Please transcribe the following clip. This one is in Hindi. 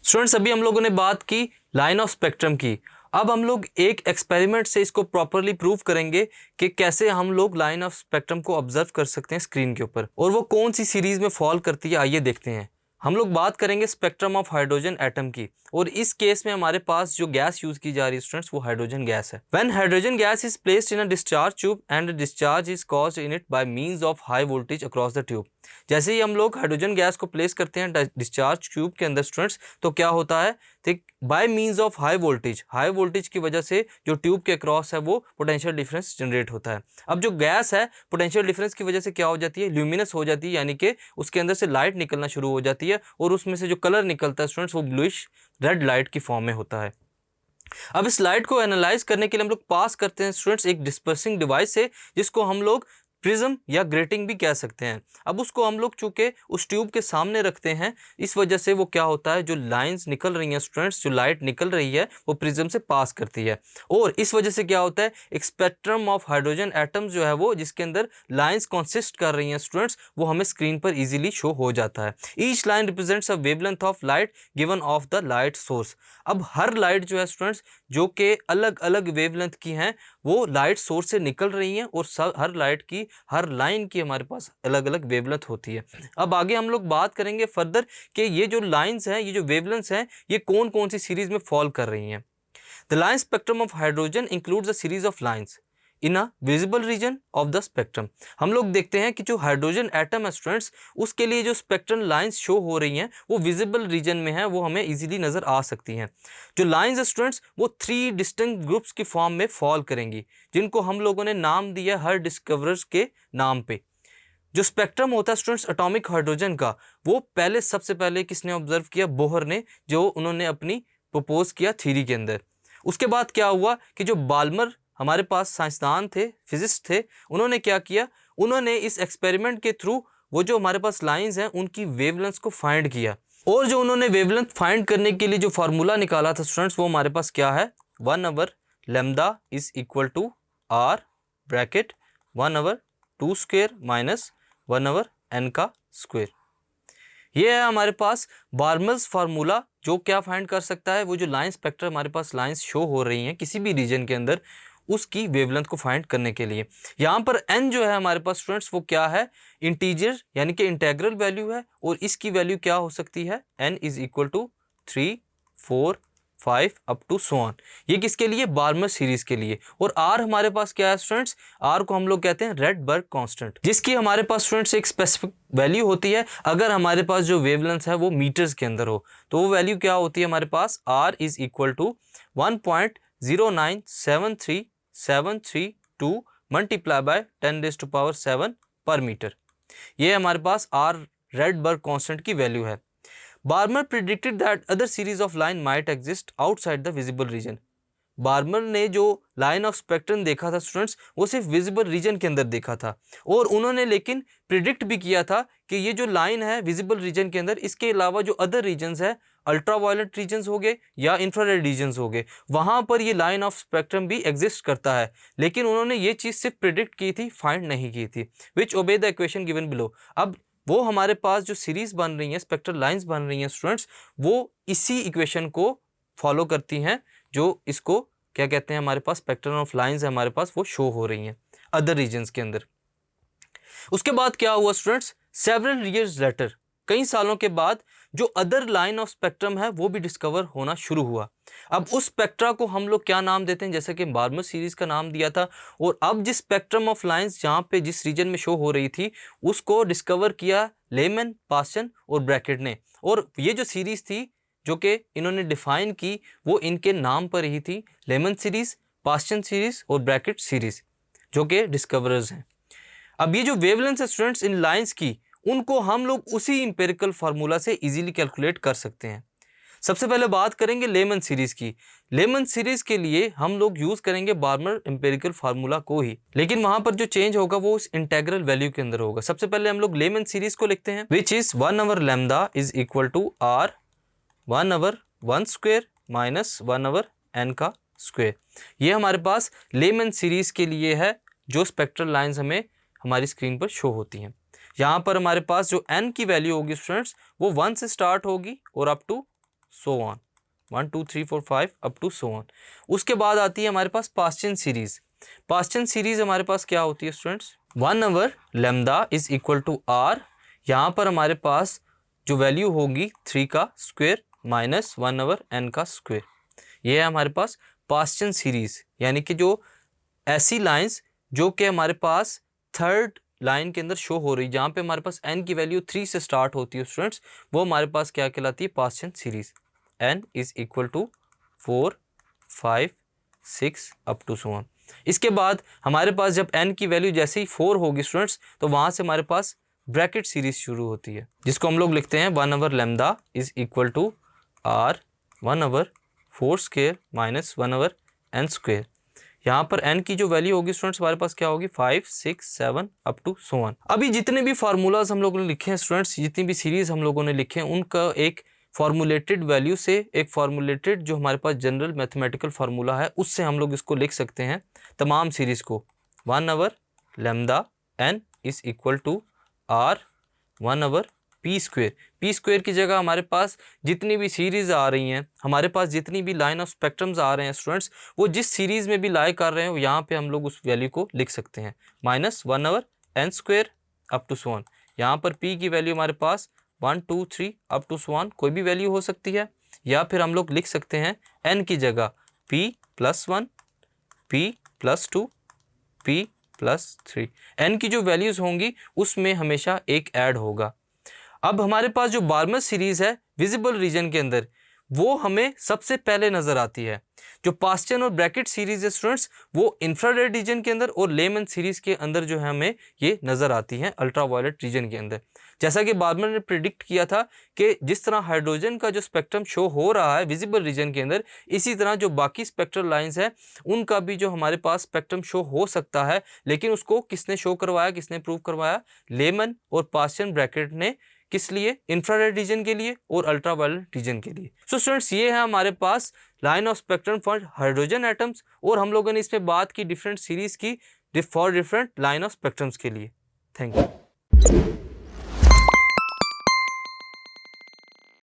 स्टूडेंट्स अभी हम लोगों ने बात की लाइन ऑफ स्पेक्ट्रम की। अब हम लोग एक एक्सपेरिमेंट से इसको प्रॉपरली प्रूव करेंगे कि कैसे हम लोग लाइन ऑफ स्पेक्ट्रम को ऑब्जर्व कर सकते हैं स्क्रीन के ऊपर, और वो कौन सी सीरीज में फॉल करती है। आइए देखते हैं। हम लोग बात करेंगे स्पेक्ट्रम ऑफ हाइड्रोजन एटम की, और इस केस में हमारे पास जो गैस यूज की जा रही है स्टूडेंट्स वो हाइड्रोजन गैस है। When hydrogen gas is placed in a discharge tube and discharge is caused in it by means of high voltage across the tube. जैसे ही हम लोग हाइड्रोजन गैस को प्लेस करते हैं डिस्चार्ज ट्यूब के अंदर स्टूडेंट्स, तो क्या होता है, ठीक, by means of high voltage की वजह से जो ट्यूब के अक्रॉस है वो पोटेंशियल डिफरेंस जनरेट होता है। अब जो गैस है पोटेंशियल डिफरेंस की वजह से क्या हो जाती है, ल्यूमिनस हो जाती है, यानी कि उसके अंदर से लाइट निकलना शुरू हो जाती है, और उसमें से जो कलर निकलता है स्टूडेंट्स वो ब्लूइश रेड लाइट की फॉर्म में होता है। अब इस लाइट को एनालाइज करने के लिए हम लोग पास करते हैं स्टूडेंट्स एक डिस्पर्सिंग डिवाइस से, जिसको हम लोग प्रिज्म या ग्रेटिंग भी कह सकते हैं। अब उसको हम लोग चूंकि उस ट्यूब के सामने रखते हैं, इस वजह से वो क्या होता है, जो लाइंस निकल रही हैं स्टूडेंट्स, जो लाइट निकल रही है वो प्रिज्म से पास करती है, और इस वजह से क्या होता है, एक स्पेक्ट्रम ऑफ हाइड्रोजन एटम्स जो है वो जिसके अंदर लाइंस कॉन्सिस्ट कर रही हैं स्टूडेंट्स, वो हमें स्क्रीन पर इजीली शो हो जाता है। Each line represents a wavelength of light given of the light source. अब हर लाइट जो है स्टूडेंट्स जो कि अलग अलग वेवलेंथ की हैं, वो लाइट सोर्स से निकल रही हैं, और हर लाइट की, हर लाइन की हमारे पास अलग अलग वेवलेंथ होती है। अब आगे हम लोग बात करेंगे फर्दर कि ये जो लाइंस हैं, ये जो वेवलेंथ्स हैं, ये कौन कौन सी सीरीज में फॉल कर रही हैं। The line spectrum of hydrogen includes a series of lines in a visible region of the spectrum. हम लोग देखते हैं कि जो हाइड्रोजन एटम है स्टूडेंट्स, उसके लिए जो स्पेक्ट्रल लाइंस शो हो रही हैं वो विजिबल रीजन में है, वो हमें इजीली नजर आ सकती हैं। जो लाइंस है स्टूडेंट्स वो 3 डिस्टिंक्ट ग्रुप्स की फॉर्म में फॉल करेंगी, जिनको हम लोगों ने नाम दिया हर डिस्कवरर्स के नाम पे। जो स्पेक्ट्रम होता है स्टूडेंट्स एटॉमिक हाइड्रोजन का, वो पहले सबसे पहले किसने ऑब्जर्व किया, बोहर ने, जो उन्होंने अपनी प्रपोज किया थ्योरी के अंदर। उसके बाद क्या हुआ कि जो बाल्मर हमारे पास साइंसदान थे, फिजिस्ट थे, उन्होंने क्या किया, उन्होंने इस एक्सपेरिमेंट के थ्रू वो जो हमारे पास लाइंस हैं उनकी वेवलेंथ को फाइंड किया, और जो उन्होंने वेवलेंथ फाइंड करने के लिए जो फार्मूला निकाला था स्टूडेंट्स, वो हमारे पास क्या है, 1/λ is equal to R bracket 1/2² minus 1/n का स्क्वायर। ये है हमारे पास बार्मल्स फार्मूला, जो क्या फाइंड कर सकता है, वो जो लाइन स्पेक्ट्रम हमारे पास लाइंस शो हो रही हैं किसी भी रीजन के अंदर, उसकी वेवलेंथ को फाइंड करने के लिए। यहाँ पर n जो है हमारे पास स्टूडेंट्स वो क्या है, इंटीजर यानी कि इंटेग्रल वैल्यू है, और इसकी वैल्यू क्या हो सकती है, n is equal to 3, 4, 5 up to so on. ये किसके लिए, बार्मर सीरीज के लिए। और r हमारे पास क्या है स्टूडेंट्स, r को हम लोग कहते हैं रेडबर्ग कांस्टेंट, जिसकी हमारे पास स्टूडेंट्स एक स्पेसिफिक वैल्यू होती है। अगर हमारे पास जो वेवलेंथ है वो मीटर्स के अंदर हो, तो वो वैल्यू क्या होती है हमारे पास, r is equal to 1.0973732 multiply by 10⁻⁷ पर मीटर। ये हमारे पास r रेडबर्ग कांस्टेंट की वैल्यू है। Balmer predicted that other series of line might exist outside the visible region. Balmer ने जो लाइन ऑफ स्पेक्ट्रम देखा था स्टूडेंट्स, वो सिर्फ विजिबल रीजन के अंदर देखा था, और उन्होंने लेकिन प्रिडिक्ट भी किया था कि ये जो लाइन है विजिबल रीजन के अंदर, इसके अलावा जो अदर रीजन्स है, अल्ट्रावायलेट रीजन्स हो गए या इंफ्रारेड रीजन्स हो गए, वहाँ पर ये लाइन ऑफ स्पेक्ट्रम भी एग्जिस्ट करता है। लेकिन उन्होंने ये चीज़ सिर्फ प्रिडिक्ट की थी, फाइंड नहीं की थी। विच obey the equation given below. अब वो हमारे पास जो सीरीज बन रही हैं, स्पेक्ट्रल लाइंस बन रही हैं स्टूडेंट्स, वो इसी इक्वेशन को फॉलो करती हैं, जो इसको क्या कहते हैं, हमारे पास स्पेक्ट्रम ऑफ लाइंस है हमारे पास, वो शो हो रही हैं अदर रीजन्स के अंदर। उसके बाद क्या हुआ स्टूडेंट्स, सेवरल ईयर्स लेटर, कई सालों के बाद जो अदर लाइन ऑफ स्पेक्ट्रम है वो भी डिस्कवर होना शुरू हुआ। अब उस स्पेक्ट्रा को हम लोग क्या नाम देते हैं, जैसे कि बार्मर सीरीज का नाम दिया था, और अब जिस स्पेक्ट्रम ऑफ लाइंस जहाँ पे जिस रीजन में शो हो रही थी उसको डिस्कवर किया लेमन, पास्चन और ब्रैकेट ने। और ये जो सीरीज थी जो कि इन्होंने डिफाइन की, वो इनके नाम पर ही थी, लेमन सीरीज, पास्चन सीरीज और ब्रैकेट सीरीज, जो कि डिस्कवरर्स हैं। अब ये जो वेवलेंथ है स्टूडेंट्स इन लाइंस की, उनको हम लोग उसी इंपेरिकल फार्मूला से इजीली कैलकुलेट कर सकते हैं। सबसे पहले बात करेंगे लेमन सीरीज की। लेमन सीरीज के लिए हम लोग यूज करेंगे बार्मर इंपेरिकल फार्मूला को ही, लेकिन वहां पर जो चेंज होगा वो उस इंटेग्रल वैल्यू के अंदर होगा। सबसे पहले हम लोग लेमन सीरीज को लिखते हैं, which is 1/λ is equal to r 1/1² minus 1/n का स्क्वायर। ये हमारे पास लेमन सीरीज के लिए है, जो स्पेक्ट्रल लाइंस हमें हमारी स्क्रीन पर शो होती हैं। यहाँ पर हमारे पास जो n की वैल्यू होगी स्टूडेंट्स, वो 1 से स्टार्ट होगी और up to so on, 1 2 3 4 5 up to so on. उसके बाद आती है हमारे पास past tense series. Past tense series हमारे पास क्या होती है students, 1 over lambda is equal to R. यहाँ पर हमारे पास जो वैल्यू होगी 3 का स्क्वायर माइनस 1 आवर n का स्क्वायर। ये है हमारे पास पास्ट टेंस सीरीज, यानी कि जो ऐसी लाइंस जो कि हमारे पास थर्ड लाइन के अंदर शो हो रही, जहाँ पे हमारे पास n की वैल्यू 3 से स्टार्ट होती है स्टूडेंट्स, वो हमारे पास क्या कहलाती है, past tense series. n is equal to 4 5 6 up to so on. इसके बाद हमारे पास जब n की वैल्यू जैसे ही 4 होगी स्टूडेंट्स, तो वहाँ से हमारे पास ब्रैकेट सीरीज शुरू होती है, जिसको हम लोग लिखते हैं 1 over lambda is equal to R 1 over 4 square minus 1 over n square. यहाँ पर n की जो वैल्यू होगी स्टूडेंट्स हमारे पास क्या होगी, 5 6 7 अप टू सो ऑन। अभी जितने भी फार्मूलाज हम लोगों ने लिखे हैं स्टूडेंट्स, जितनी भी सीरीज हम लोगों ने लिखे हैं, उनका एक फॉर्मुलेटेड वैल्यू से, एक फॉर्मुलेटेड जो हमारे पास जनरल मैथमेटिकल फार्मूला है, उससे हम लोग इसको लिख सकते हैं तमाम सीरीज़ को। 1 over lambda n is equal to R 1 over P square. P square की जगह हमारे पास जितनी भी सीरीज़ आ रही हैं, हमारे पास जितनी भी लाइन ऑफ स्पेक्ट्रम्स आ रहे हैं स्टूडेंट्स, वो जिस सीरीज़ में भी लाई कर रहे हैं, यहाँ पे हम लोग उस वैल्यू को लिख सकते हैं, minus 1 over n square up to so on. यहाँ पर p की वैल्यू हमारे पास 1 2 3 अप टू सो ऑन कोई भी वैल्यू हो सकती है, या फिर हम लोग लिख सकते हैं n की जगह p + 1 p + 2 p + 3। n की जो वैल्यूज़ होंगी उसमें हमेशा एक ऐड होगा। अब हमारे पास जो बार्मर सीरीज़ है विजिबल रीजन के अंदर, वो हमें सबसे पहले नज़र आती है। जो पास्टन और ब्रैकेट सीरीज़ है स्टूडेंट्स, वो इंफ्रारेड रीजन के अंदर, और लेमन सीरीज़ के अंदर जो है हमें ये नज़र आती हैं अल्ट्रावायलेट रीजन के अंदर। जैसा कि बार्मर ने प्रिडिक्ट किया था कि जिस तरह हाइड्रोजन का जो स्पेक्ट्रम शो हो रहा है विजिबल रीजन के अंदर, इसी तरह जो बाकी स्पेक्ट्रल लाइंस हैं उनका भी जो हमारे पास स्पेक्ट्रम शो हो सकता है। लेकिन उसको किसने शो करवाया, किसने प्रूव करवाया, लेमन और पास्टन ब्रैकेट ने। किस लिए, इंफ्रारेड रीजन के लिए और अल्ट्रावायलेट रीजन के लिए। सो स्टूडेंट्स, ये है हमारे पास line of spectrum for hydrogen atoms, और हम लोगों ने इसमें बात की डिफरेंट सीरीज की for different line of spectrums के लिए। Thank you.